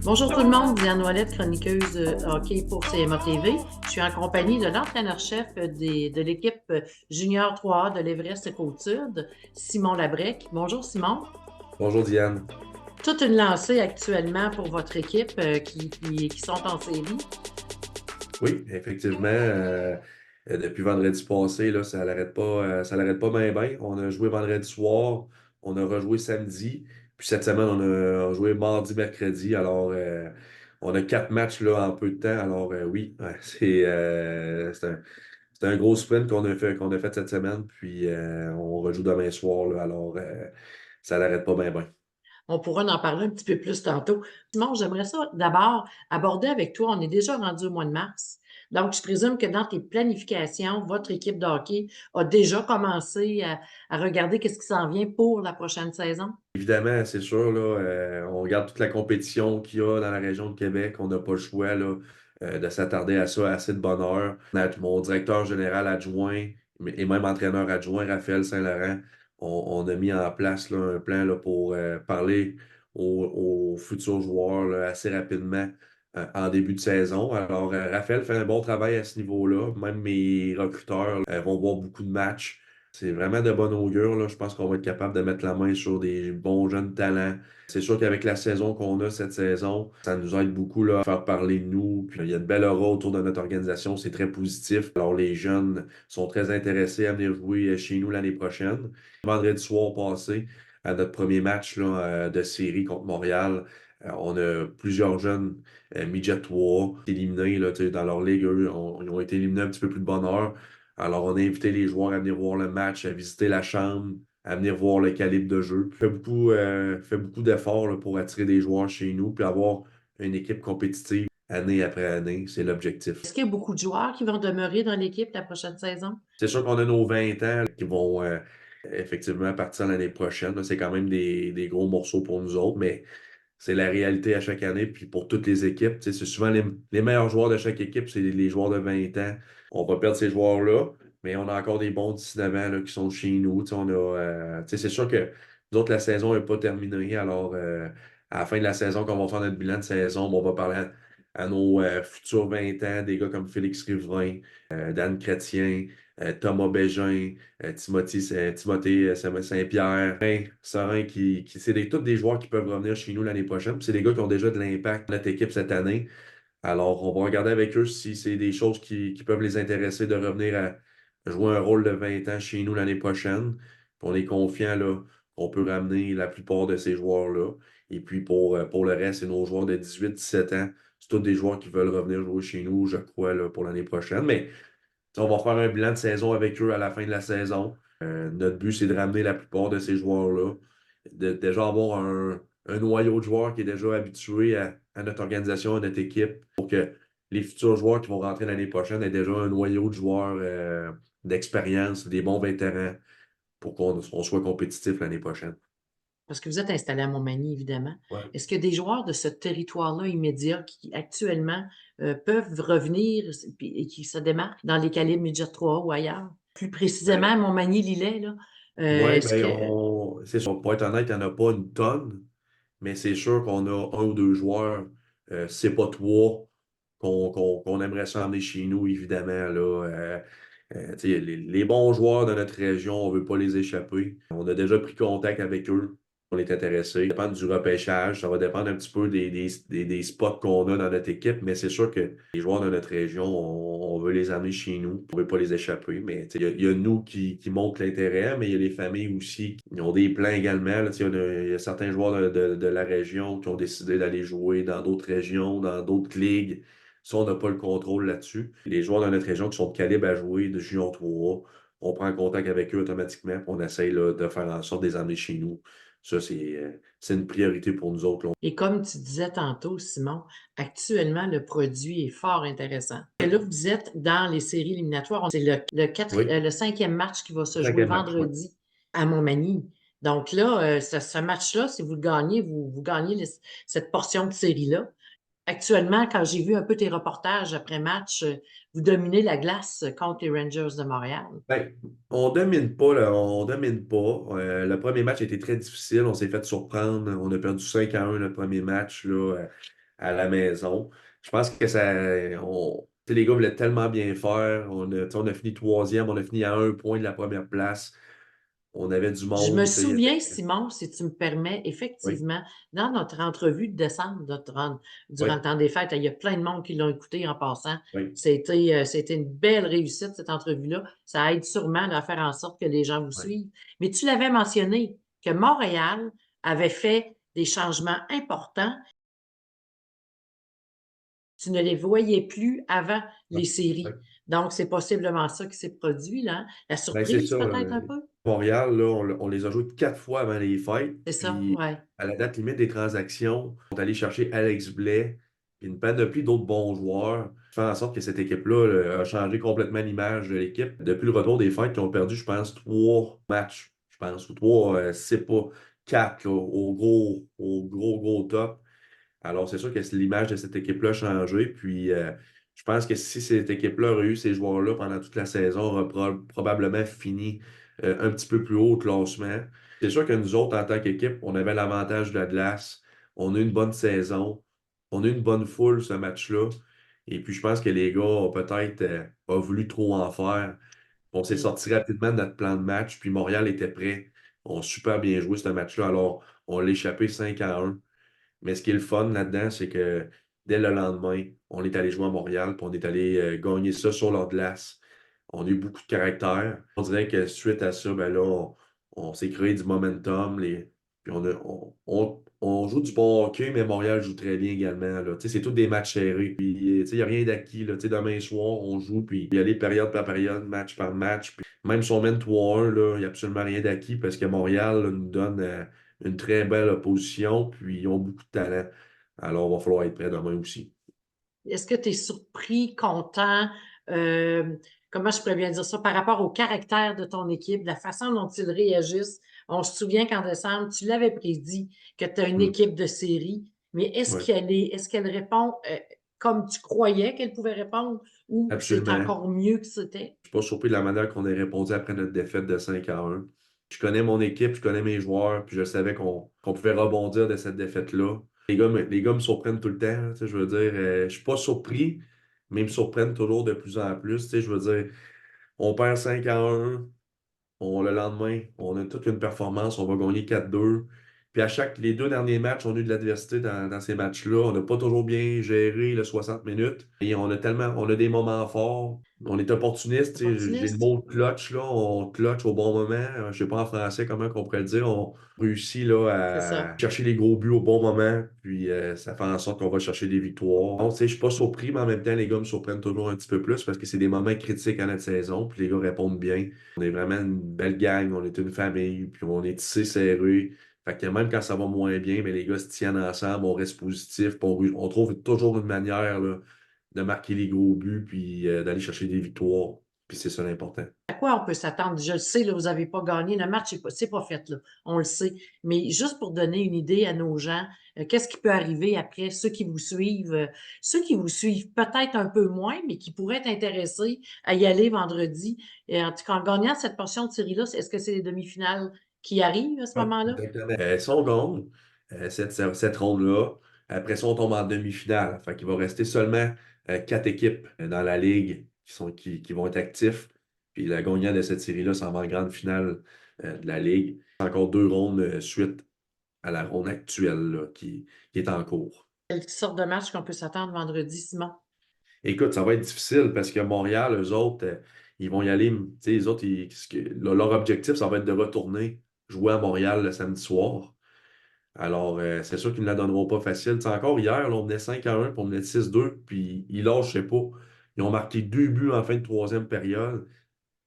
Bonjour tout le monde, Diane Ouellette, chroniqueuse hockey pour CMA TV. Je suis en compagnie de l'entraîneur-chef de l'équipe Junior 3A de l'Everest Côte-Sud, Simon Labrec. Bonjour Simon. Bonjour Diane. Toute une lancée actuellement pour votre équipe qui sont en série. Oui, effectivement, depuis vendredi passé, là, ça l'arrête pas bien, bien. On a joué vendredi soir, on a rejoué samedi, puis cette semaine, on a joué mardi, mercredi. Alors, on a 4 matchs là, en peu de temps. Alors, oui, ouais, c'est un gros sprint qu'on a fait cette semaine, puis on rejoue demain soir. Là, alors, ça l'arrête pas bien, bien. On pourra en parler un petit peu plus tantôt. Simon, j'aimerais ça d'abord aborder avec toi. On est déjà rendu au mois de mars. Donc, je présume que dans tes planifications, votre équipe de hockey a déjà commencé à regarder qu'est-ce qui s'en vient pour la prochaine saison. Évidemment, c'est sûr, là, on regarde toute la compétition qu'il y a dans la région de Québec. On n'a pas le choix là, de s'attarder à ça à assez de bonne heure. Mon directeur général adjoint et même entraîneur adjoint, Raphaël Saint-Laurent, on a mis en place là, un plan là, pour parler aux futurs joueurs là, assez rapidement en début de saison. Alors, Raphaël fait un bon travail à ce niveau-là. Même mes recruteurs vont voir beaucoup de matchs. C'est vraiment de bonne augure, là. Je pense qu'on va être capable de mettre la main sur des bons jeunes talents. C'est sûr qu'avec la saison qu'on a cette saison, ça nous aide beaucoup là, à faire parler de nous. Puis, il y a une belle aura autour de notre organisation, c'est très positif. Alors les jeunes sont très intéressés à venir jouer chez nous l'année prochaine. Vendredi soir passé, à notre premier match là, de série contre Montréal, on a plusieurs jeunes midget 3 éliminés là, tu sais, dans leur ligue. Eux, ils ont été éliminés un petit peu plus de bonne heure. Alors, on a invité les joueurs à venir voir le match, à visiter la chambre, à venir voir le calibre de jeu. Fait beaucoup d'efforts là, pour attirer des joueurs chez nous, puis avoir une équipe compétitive année après année. C'est l'objectif. Est-ce qu'il y a beaucoup de joueurs qui vont demeurer dans l'équipe la prochaine saison? C'est sûr qu'on a nos 20 ans qui vont effectivement partir l'année prochaine. Là. C'est quand même des gros morceaux pour nous autres, mais c'est la réalité à chaque année. Puis pour toutes les équipes, tu sais, c'est souvent les meilleurs joueurs de chaque équipe, c'est les joueurs de 20 ans. On va perdre ces joueurs-là, mais on a encore des bons 19 ans là, qui sont chez nous. Tu sais, tu sais, c'est sûr que nous autres, la saison n'est pas terminée. Alors, à la fin de la saison, quand on va faire notre bilan de saison, on va parler à nos futurs 20 ans, des gars comme Félix Riverain, Dan Chrétien, Thomas Bégin, Timothée Saint-Pierre, Sorin, c'est tous des joueurs qui peuvent revenir chez nous l'année prochaine. Puis c'est des gars qui ont déjà de l'impact dans notre équipe cette année. Alors, on va regarder avec eux si c'est des choses qui peuvent les intéresser de revenir à jouer un rôle de 20 ans chez nous l'année prochaine. Puis on est confiant là, qu'on peut ramener la plupart de ces joueurs-là. Et puis pour le reste, c'est nos joueurs de 18-17 ans. C'est tous des joueurs qui veulent revenir jouer chez nous, je crois, là, pour l'année prochaine. Mais on va faire un bilan de saison avec eux à la fin de la saison. Notre but, c'est de ramener la plupart de ces joueurs-là, de déjà avoir un noyau de joueurs qui est déjà habitué à notre organisation, à notre équipe, pour que les futurs joueurs qui vont rentrer l'année prochaine aient déjà un noyau de joueurs d'expérience, des bons vétérans, pour qu'on soit compétitif l'année prochaine. Parce que vous êtes installé à Montmagny, évidemment. Ouais. Est-ce que des joueurs de ce territoire-là immédiat qui actuellement peuvent revenir et qui se démarquent dans les calibres midget 3 ou ailleurs? Plus précisément, à Ben, Montmagny-Lillet, là. ouais, Est-ce ben, que c'est sûr, pour être honnête, il n'y en a pas une tonne. Mais c'est sûr qu'on a un ou deux joueurs, c'est pas trois, qu'on aimerait s'emmener chez nous, évidemment. Là, tu sais, les bons joueurs de notre région, on veut pas les échapper. On a déjà pris contact avec eux. On est intéressé. Ça va dépendre du repêchage. Ça va dépendre un petit peu des spots qu'on a dans notre équipe. Mais c'est sûr que les joueurs de notre région, on veut les amener chez nous. On veut pas les échapper. Mais tu sais, il y a nous qui montrent l'intérêt, mais il y a les familles aussi qui ont des plans également. Là. Tu sais, il y a certains joueurs de la région qui ont décidé d'aller jouer dans d'autres régions, dans d'autres ligues. Ça, on n'a pas le contrôle là-dessus. Les joueurs de notre région qui sont de calibre à jouer, de Junior 3, on prend contact avec eux automatiquement, puis on essaye là, de faire en sorte de les amener chez nous. Ça, c'est une priorité pour nous autres. Là. Et comme tu disais tantôt, Simon, actuellement, le produit est fort intéressant. Et là, vous êtes dans les séries éliminatoires. C'est Oui, le cinquième match qui va se jouer cinquième match, oui. vendredi à Montmagny. Donc là, ce match-là, si vous le gagnez, vous gagnez cette portion de série-là. Actuellement, quand j'ai vu un peu tes reportages après match, vous dominez la glace contre les Rangers de Montréal. Ben, on domine pas, là, on domine pas. Le premier match a été très difficile. On s'est fait surprendre. On a perdu 5-1 le premier match là, à la maison. Je pense que ça. Tu sais, les gars voulaient tellement bien faire. Tu sais, on a fini troisième, on a fini à 1 point de la première place. On avait du Je me monde. Tu sais, souviens, Simon, si tu me permets, oui, effectivement, dans notre entrevue de décembre, durant oui, le temps des fêtes, il y a plein de monde qui l'ont écouté en passant. oui, C'était une belle réussite, cette entrevue-là. Ça aide sûrement à faire en sorte que les gens vous oui. suivent. Mais tu l'avais mentionné que Montréal avait fait des changements importants. Tu ne les voyais plus avant Ouais, les ouais. séries. Donc, c'est possiblement ça qui s'est produit, là. La Ben, c'est surprise, ça. peut-être un peu? Montréal, là, on les a joués 4 fois avant les fêtes. C'est ça, Puis, ouais. à la date limite des transactions, on est allé chercher Alex Blais, puis une panoplie d'autres bons joueurs, qui fait en sorte que cette équipe-là a changé complètement l'image de l'équipe. Depuis le retour des fêtes, qui ont perdu, je pense, 3 matchs, je pense, ou trois, c'est pas quatre, là, au gros top. Alors, c'est sûr que l'image de cette équipe-là a changé. Puis, je pense que si cette équipe-là aurait eu ces joueurs-là pendant toute la saison, on aurait probablement fini un petit peu plus haut au classement. C'est sûr que nous autres, en tant qu'équipe, on avait l'avantage de la glace. On a eu une bonne saison. On a eu une bonne foule, ce match-là. Et puis, je pense que les gars ont peut-être pas voulu trop en faire. On s'est OK. sorti rapidement de notre plan de match. Puis, Montréal était prêt. On a super bien joué ce match-là. Alors, on l'a échappé 5-1. Mais ce qui est le fun là-dedans, c'est que dès le lendemain, on est allé jouer à Montréal, puis on est allé gagner ça sur leur glace. On a eu beaucoup de caractère. On dirait que suite à ça, ben là, on s'est créé du momentum. Puis on joue du bon hockey, mais Montréal joue très bien également, là. Tu sais, c'est tous des matchs serrés. Puis, tu sais, il n'y a rien d'acquis, là. Tu sais, demain soir, on joue, puis il y a les périodes par période, match par match. Puis même si on mène 3-1, là, il n'y a absolument rien d'acquis parce que Montréal là, nous donne une très belle opposition, puis ils ont beaucoup de talent. Alors, il va falloir être prêt demain aussi. Est-ce que tu es surpris, content, euh, comment je pourrais bien dire ça, par rapport au caractère de ton équipe, la façon dont ils réagissent? On se souvient qu'en décembre, tu l'avais prédit que tu as une Hmm. équipe de série, mais Ouais, est-ce qu'elle répond comme tu croyais qu'elle pouvait répondre ou c'est absolument. encore mieux que c'était? Je suis pas surpris de la manière qu'on ait répondu après notre défaite de 5-1. Je connais mon équipe, je connais mes joueurs, puis je savais qu'on pouvait rebondir de cette défaite-là. Les gars me surprennent tout le temps, là, tu sais, je veux dire, je suis pas surpris, mais ils me surprennent toujours de plus en plus. Tu sais, je veux dire, on perd 5-1. Le lendemain, on a toute une performance, on va gagner 4-2. Puis les 2 derniers matchs, on a eu de l'adversité dans ces matchs-là. On n'a pas toujours bien géré le 60 minutes. Et on a des moments forts. On est opportuniste, tu sais, j'ai le Opportuniste? mot clutch, là. On clutch au bon moment. Je sais pas en français comment on pourrait le dire. On réussit C'est là, à ça. chercher les gros buts au bon moment. Puis ça fait en sorte qu'on va chercher des victoires. Donc, tu sais, je suis pas surpris, mais en même temps, les gars me surprennent toujours un petit peu plus parce que c'est des moments critiques à notre saison. Puis les gars répondent bien. On est vraiment une belle gang, on est une famille, puis on est tissé serré. Fait que même quand ça va moins bien, mais les gars se tiennent ensemble, on reste positif, puis on trouve toujours une manière là, de marquer les gros buts, puis d'aller chercher des victoires. Puis c'est ça l'important. À quoi on peut s'attendre? Je le sais, là, vous n'avez pas gagné. Le match, c'est pas fait, là. On le sait. Mais juste pour donner une idée à nos gens, qu'est-ce qui peut arriver après ceux qui vous suivent peut-être un peu moins, mais qui pourraient être intéressés à y aller vendredi. Et en tout cas, en gagnant cette portion de série-là, est-ce que c'est les demi-finales qui arrivent à ce Ouais, moment-là? exactement. Si on gagne cette ronde-là, après ça, on tombe en demi-finale. Fait qu'il va rester seulement 4 équipes dans la ligue qui vont être actifs. Puis la gagnante de cette série-là s'en va en grande finale de la ligue. Encore 2 rondes suite à la ronde actuelle là, qui est en cours. Quelle sorte de match qu'on peut s'attendre vendredi, Simon? Écoute, ça va être difficile parce que Montréal, eux autres, ils vont y aller. Tu sais, les autres, leur objectif, ça va être de retourner jouer à Montréal le samedi soir. Alors, c'est sûr qu'ils ne la donneront pas facile. Tu sais, encore hier, là, on menait 5-1, puis on menait 6-2, puis ils lâchent, je sais pas. Ils ont marqué 2 buts en fin de troisième période,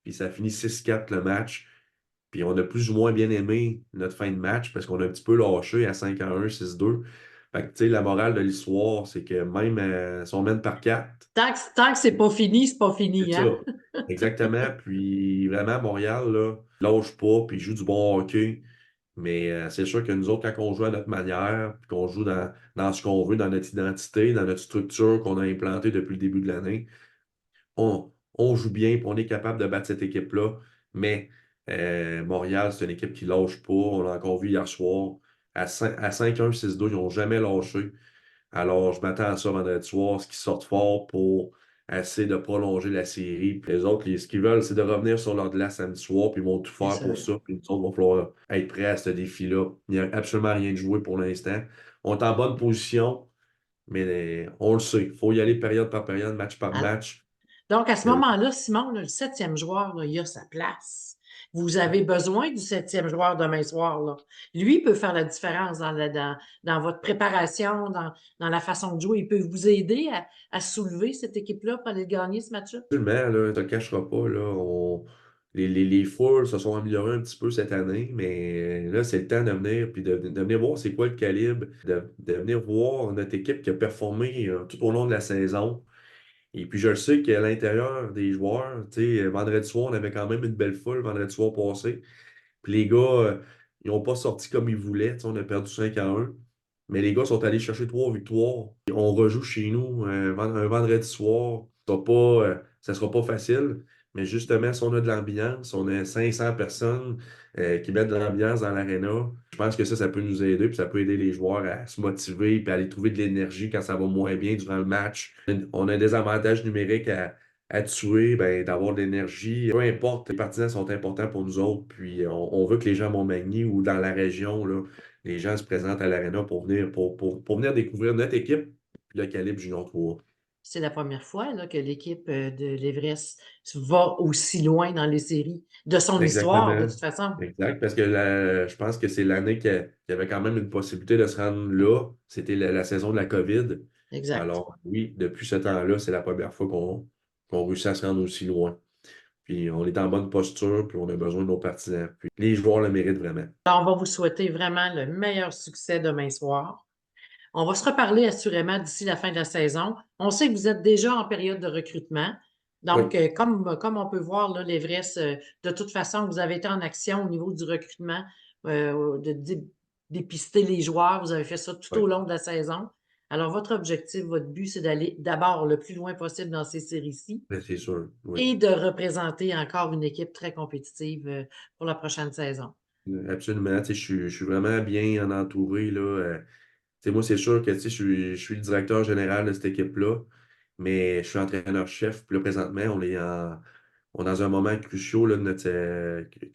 puis ça finit 6-4 le match. Puis on a plus ou moins bien aimé notre fin de match parce qu'on a un petit peu lâché à 5-1, 6-2. Fait que, tu sais, la morale de l'histoire, c'est que même si on mène par 4, Tant que c'est pas c'est fini, ça. hein? Exactement. Puis vraiment, Montréal, là, lâche pas, puis joue du bon hockey. Mais c'est sûr que nous autres, quand on joue à notre manière, puis qu'on joue dans ce qu'on veut, dans notre identité, dans notre structure qu'on a implantée depuis le début de l'année, on joue bien, puis on est capable de battre cette équipe-là. Mais Montréal, c'est une équipe qui ne lâche pas. On l'a encore vu hier soir. À 5-1, 6-2, ils n'ont jamais lâché. Alors, je m'attends à ça vendredi soir, ce qu'ils sortent fort pour essayer de prolonger la série. Puis les autres, ce qu'ils veulent, c'est de revenir sur leur glace samedi soir, puis ils vont tout C'est faire pour sûr. ça. Puis nous autres, il va falloir être prêts à ce défi-là. Il n'y a absolument rien de joué pour l'instant. On est en bonne position, mais on le sait. Il faut y aller période par période, match par Ah, match. donc, à ce Euh, moment-là, Simon, là, le 7e joueur, là, il a sa place. Vous avez besoin du 7e joueur demain soir, là. Lui peut faire la différence dans votre préparation, dans la façon de jouer. Il peut vous aider à soulever cette équipe-là pour aller gagner ce match-là. Absolument, là, ne te le cacheras pas, là, les foules se sont améliorées un petit peu cette année, mais là, c'est le temps de venir, puis de venir voir c'est quoi le calibre, de venir voir notre équipe qui a performé tout au long de la saison. Et puis, je le sais qu'à l'intérieur des joueurs, tu sais, vendredi soir, on avait quand même une belle foule vendredi soir passé. Puis les gars, ils n'ont pas sorti comme ils voulaient. Tu sais, on a perdu 5-1. Mais les gars sont allés chercher 3 victoires. On rejoue chez nous un vendredi soir. Ça sera pas facile. Mais justement, si on a de l'ambiance, on a 500 personnes qui mettent de l'ambiance dans l'aréna, je pense que ça peut nous aider. Puis ça peut aider les joueurs à se motiver puis à aller trouver de l'énergie quand ça va moins bien durant le match. On a des avantages numériques à tuer, ben, d'avoir de l'énergie. Peu importe, les partisans sont importants pour nous autres. Puis on veut que les gens à Montmagny ou dans la région, là, les gens se présentent à l'aréna pour venir découvrir notre équipe, puis le calibre Junior 3. C'est la première fois là, que l'équipe de l'Everest va aussi loin dans les séries de son histoire, de Exactement. toute façon. Exact. Parce que je pense que c'est l'année qu'il y avait quand même une possibilité de se rendre là. C'était la saison de la COVID. Exact. Alors, oui, depuis ce temps-là, c'est la première fois qu'on réussit à se rendre aussi loin. Puis on est en bonne posture, puis on a besoin de nos partisans. Puis les joueurs le méritent vraiment. Alors, on va vous souhaiter vraiment le meilleur succès demain soir. On va se reparler assurément d'ici la fin de la saison. On sait que vous êtes déjà en période de recrutement. Oui, Donc, comme on peut voir, là, l'Everest, de toute façon, vous avez été en action au niveau du recrutement, dépister les joueurs. Vous avez fait ça tout oui, au long de la saison. Alors, votre objectif, votre but, c'est d'aller d'abord le plus loin possible dans ces séries-ci mais c'est sûr. Oui. et de représenter encore une équipe très compétitive pour la prochaine saison. Absolument. Tu sais, je suis vraiment bien en entouré, là. Tu sais, moi, c'est sûr que tu sais, je suis le directeur général de cette équipe-là, mais je suis entraîneur-chef. Puis là, présentement, on est dans un moment crucial, là,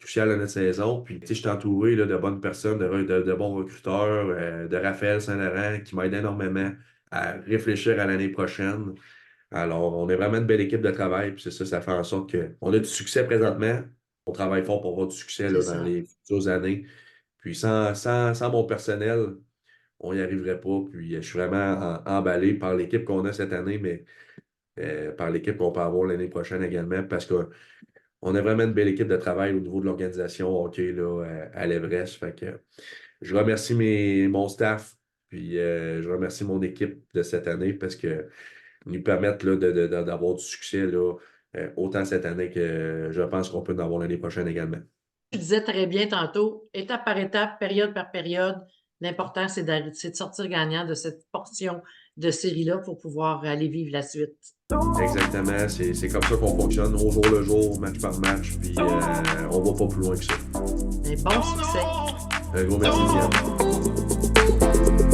crucial de notre saison. Puis, tu sais, je suis entouré là, de bonnes personnes, de bons recruteurs, de Raphaël Saint-Laurent qui m'aide énormément à réfléchir à l'année prochaine. Alors, on est vraiment une belle équipe de travail. Puis c'est ça, ça fait en sorte qu'on a du succès présentement. On travaille fort pour avoir du succès C'est là, dans ça. les futures années. Puis sans mon personnel, on n'y arriverait pas. Puis je suis vraiment emballé par l'équipe qu'on a cette année, mais par l'équipe qu'on peut avoir l'année prochaine également, parce qu'on a vraiment une belle équipe de travail au niveau de l'organisation hockey là, à l'Everest. Fait que je remercie mon staff, puis je remercie mon équipe de cette année parce que nous permettent là, d'avoir du succès là, autant cette année que je pense qu'on peut en avoir l'année prochaine également. Tu disais très bien tantôt, étape par étape, période par période, l'important, c'est de sortir gagnant de cette portion de série-là pour pouvoir aller vivre la suite. Exactement, c'est comme ça qu'on fonctionne au jour le jour, match par match, puis on va pas plus loin que ça. Mais bon succès! Un gros merci, Diane.